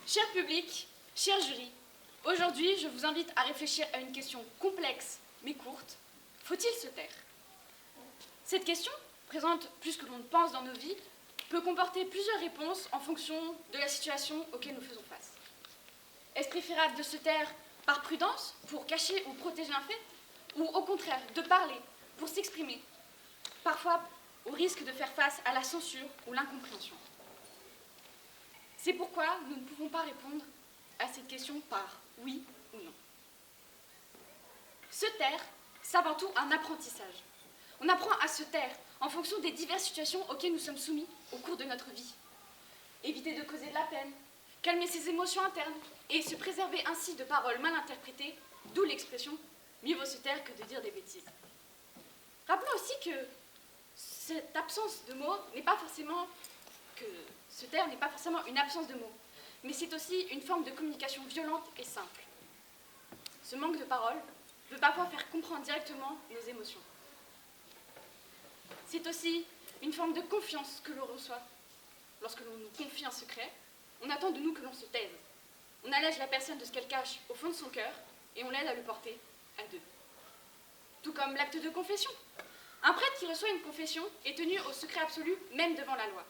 Cher public, cher jury, aujourd'hui je vous invite à réfléchir à une question complexe mais courte. Faut-il se taire? Cette question, présente plus que l'on ne pense dans nos vies, peut comporter plusieurs réponses en fonction de la situation auquel nous faisons face. Est-ce préférable de se taire par prudence, pour cacher ou protéger un fait, ou au contraire, de parler, pour s'exprimer, parfois au risque de faire face à la censure ou l'incompréhension? C'est pourquoi nous ne pouvons pas répondre à cette question par oui ou non. Se taire, c'est avant tout un apprentissage. On apprend à se taire en fonction des diverses situations auxquelles nous sommes soumis au cours de notre vie. Éviter de causer de la peine, calmer ses émotions internes et se préserver ainsi de paroles mal interprétées, d'où l'expression « mieux vaut se taire que de dire des bêtises ». Rappelons aussi que cette absence de mots n'est pas forcément que se taire n'est pas forcément une absence de mots, mais c'est aussi une forme de communication violente et simple. Ce manque de parole peut parfois faire comprendre directement nos émotions. C'est aussi une forme de confiance que l'on reçoit. Lorsque l'on nous confie un secret, on attend de nous que l'on se taise. On allège la personne de ce qu'elle cache au fond de son cœur et on l'aide à le porter à deux. Tout comme l'acte de confession. Un prêtre qui reçoit une confession est tenu au secret absolu, même devant la loi.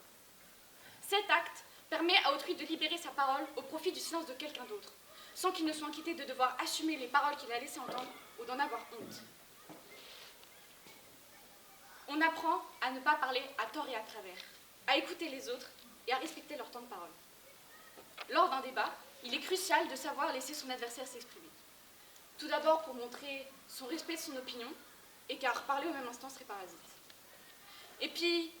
Cet acte permet à autrui de libérer sa parole au profit du silence de quelqu'un d'autre, sans qu'il ne soit inquiété de devoir assumer les paroles qu'il a laissé entendre ou d'en avoir honte. On apprend à ne pas parler à tort et à travers, à écouter les autres et à respecter leur temps de parole. Lors d'un débat, il est crucial de savoir laisser son adversaire s'exprimer. Tout d'abord pour montrer son respect de son opinion, et car parler au même instant serait parasite. Et puis,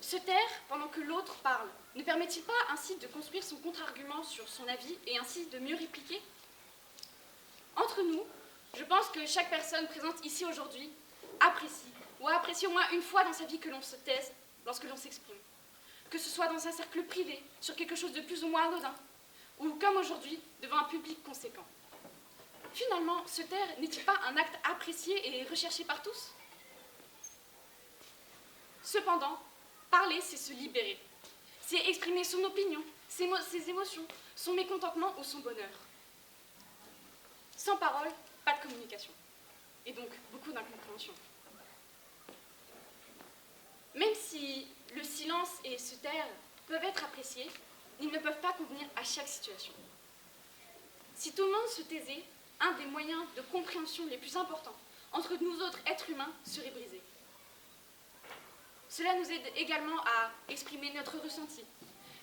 se taire pendant que l'autre parle, ne permet-il pas ainsi de construire son contre-argument sur son avis et ainsi de mieux répliquer? Entre nous, je pense que chaque personne présente ici aujourd'hui apprécie, ou a apprécié au moins une fois dans sa vie que l'on se taise lorsque l'on s'exprime. Que ce soit dans un cercle privé, sur quelque chose de plus ou moins anodin, ou comme aujourd'hui, devant un public conséquent. Finalement, se taire n'est-il pas un acte apprécié et recherché par tous? Cependant, parler, c'est se libérer. C'est exprimer son opinion, ses émotions, son mécontentement ou son bonheur. Sans parole, pas de communication. Et donc, beaucoup d'incompréhension. Même si le silence et se taire peuvent être appréciés, ils ne peuvent pas convenir à chaque situation. Si tout le monde se taisait, un des moyens de compréhension les plus importants entre nous autres êtres humains serait brisé. Cela nous aide également à exprimer notre ressenti,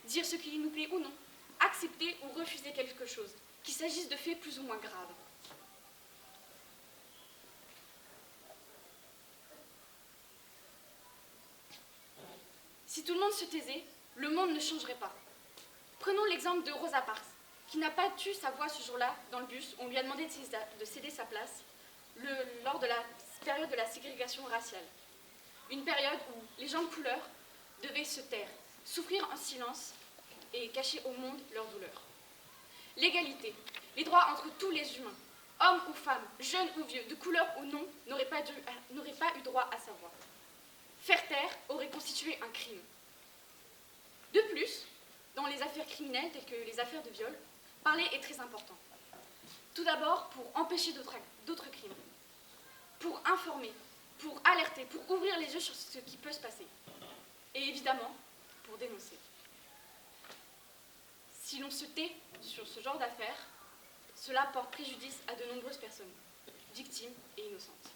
dire ce qui nous plaît ou non, accepter ou refuser quelque chose, qu'il s'agisse de faits plus ou moins graves. Si tout le monde se taisait, le monde ne changerait pas. Prenons l'exemple de Rosa Parks, qui n'a pas tué sa voix ce jour-là dans le bus. On lui a demandé de céder sa place lors de la période de la ségrégation raciale. Une période où les gens de couleur devaient se taire, souffrir en silence et cacher au monde leur douleur. L'égalité, les droits entre tous les humains, hommes ou femmes, jeunes ou vieux, de couleur ou non, n'auraient pas eu droit à sa voix. Faire taire aurait constitué un crime. De plus, dans les affaires criminelles telles que les affaires de viol, parler est très important. Tout d'abord pour empêcher d'autres crimes, pour informer, pour alerter, pour ouvrir les yeux sur ce qui peut se passer. Et évidemment, pour dénoncer. Si l'on se tait sur ce genre d'affaires, cela porte préjudice à de nombreuses personnes, victimes et innocentes.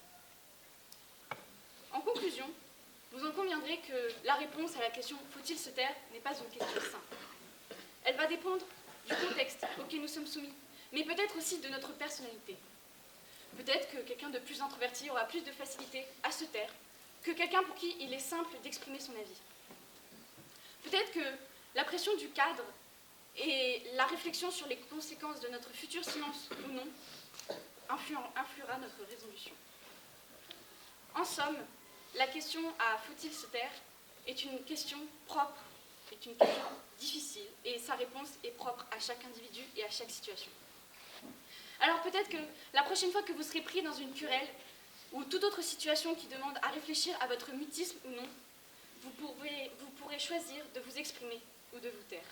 En conclusion, vous en conviendrez que la réponse à la question « faut-il se taire » n'est pas une question simple. Elle va dépendre du contexte auquel nous sommes soumis, mais peut-être aussi de notre personnalité. Peut-être que quelqu'un de plus introverti aura plus de facilité à se taire que quelqu'un pour qui il est simple d'exprimer son avis. Peut-être que la pression du cadre et la réflexion sur les conséquences de notre futur silence ou non influera notre résolution. En somme, la question à « faut-il se taire » est une question propre, est une question difficile, et sa réponse est propre à chaque individu et à chaque situation. Alors peut-être que la prochaine fois que vous serez pris dans une querelle ou toute autre situation qui demande à réfléchir à votre mutisme ou non, vous pourrez choisir de vous exprimer ou de vous taire.